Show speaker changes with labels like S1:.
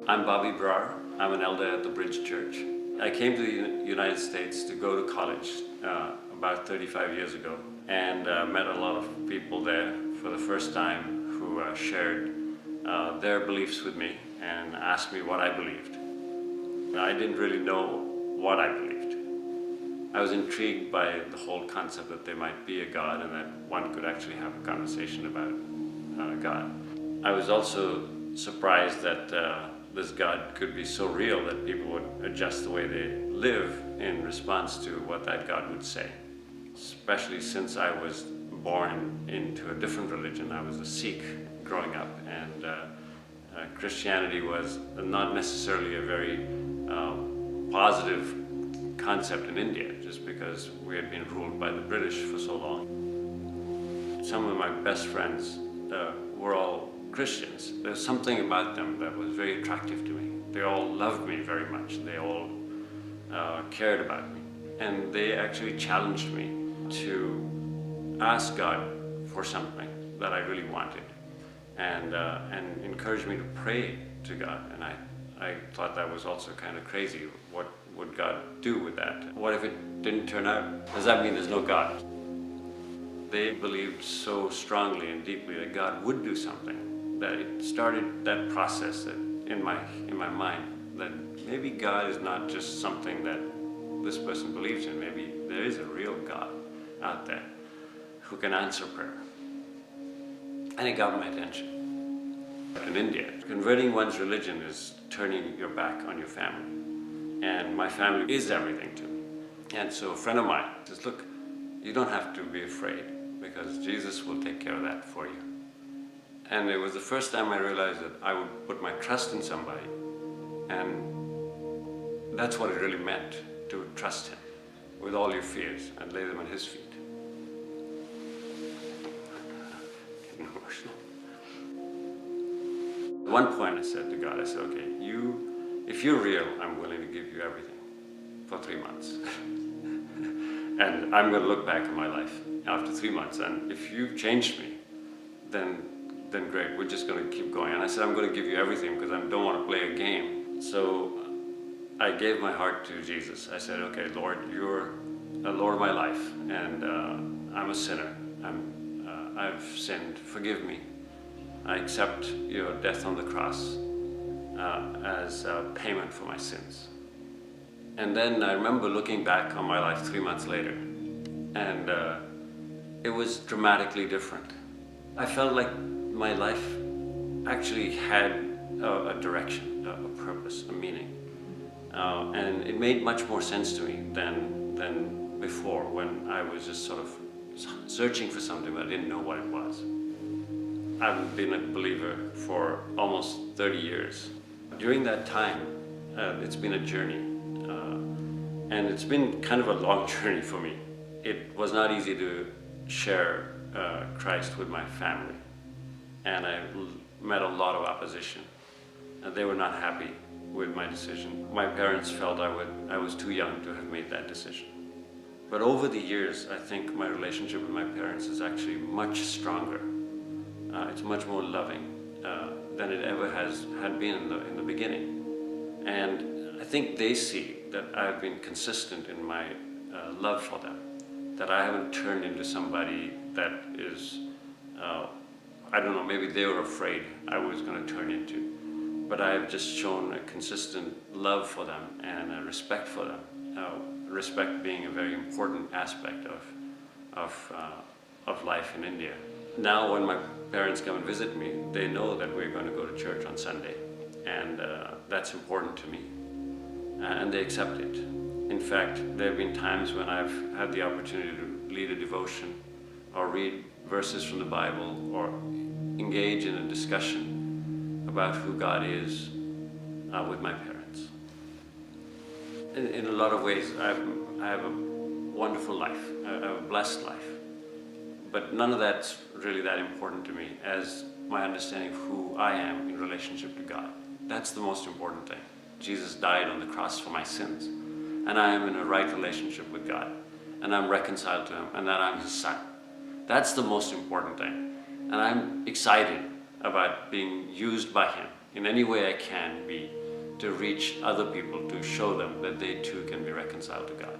S1: I'm Bobby Brar. I'm an elder at the Bridge Church. I came to the United States to go to college about 35 years ago, and met a lot of people there for the first time who shared their beliefs with me and asked me what I believed. I didn't really know what I believed. I was intrigued by the whole concept that there might be a God and that one could actually have a conversation about God. I was also surprised that this God could be so real that people would adjust the way they live in response to what that God would say. Especially since I was born into a different religion. I was a Sikh growing up, and Christianity was not necessarily a very positive concept in India, just because we had been ruled by the British for so long. Some of my best friends were all Christians. There's something about them that was very attractive to me. They all loved me very much. They all cared about me. And they actually challenged me to ask God for something that I really wanted, and encouraged me to pray to God. And I thought that was also kind of crazy. What would God do with that? What if it didn't turn out? Does that mean there's no God? They believed so strongly and deeply that God would do something, that it started that process that in my mind, that maybe God is not just something that this person believes in. Maybe there is a real God out there who can answer prayer. And it got my attention. In India, converting one's religion is turning your back on your family. And my family is everything to me. And so a friend of mine says, look, you don't have to be afraid, because Jesus will take care of that for you. And it was the first time I realized that I would put my trust in somebody. And that's what it really meant, to trust him with all your fears and lay them at his feet. Getting emotional. At one point I said to God, I said, okay, if you're real, I'm willing to give you everything for 3 months. And I'm going to look back at my life after 3 months, and if you've changed me, then great, we're just going to keep going. And I said, I'm going to give you everything because I don't want to play a game. So I gave my heart to Jesus. I said, okay, Lord, you're the Lord of my life, and I'm a sinner. I've sinned. Forgive me. I accept your death on the cross as payment for my sins. And then I remember looking back on my life 3 months later, and it was dramatically different. I felt like my life actually had a direction, a purpose, a meaning. And it made much more sense to me than before, when I was just sort of searching for something but I didn't know what it was. I've been a believer for almost 30 years. During that time, it's been a journey. And it's been kind of a long journey for me. It was not easy to share Christ with my family. And I met a lot of opposition. And they were not happy with my decision. My parents felt I was too young to have made that decision. But over the years, I think my relationship with my parents is actually much stronger. It's much more loving than it ever had been in the beginning. And I think they see that I've been consistent in my love for them, that I haven't turned into somebody that is, I don't know, maybe they were afraid I was going to turn into. But I have just shown a consistent love for them and a respect for them. Respect being a very important aspect of life in India. Now when my parents come and visit me, they know that we're going to go to church on Sunday. And that's important to me. And they accept it. In fact, there have been times when I've had the opportunity to lead a devotion or read verses from the Bible or engage in a discussion about who God is with my parents. In a lot of ways, I have a wonderful life, a blessed life. But none of that's really that important to me as my understanding of who I am in relationship to God. That's the most important thing. Jesus died on the cross for my sins, and I am in a right relationship with God, and I'm reconciled to him, and that I'm his son. That's the most important thing. And I'm excited about being used by him in any way I can be to reach other people, to show them that they too can be reconciled to God.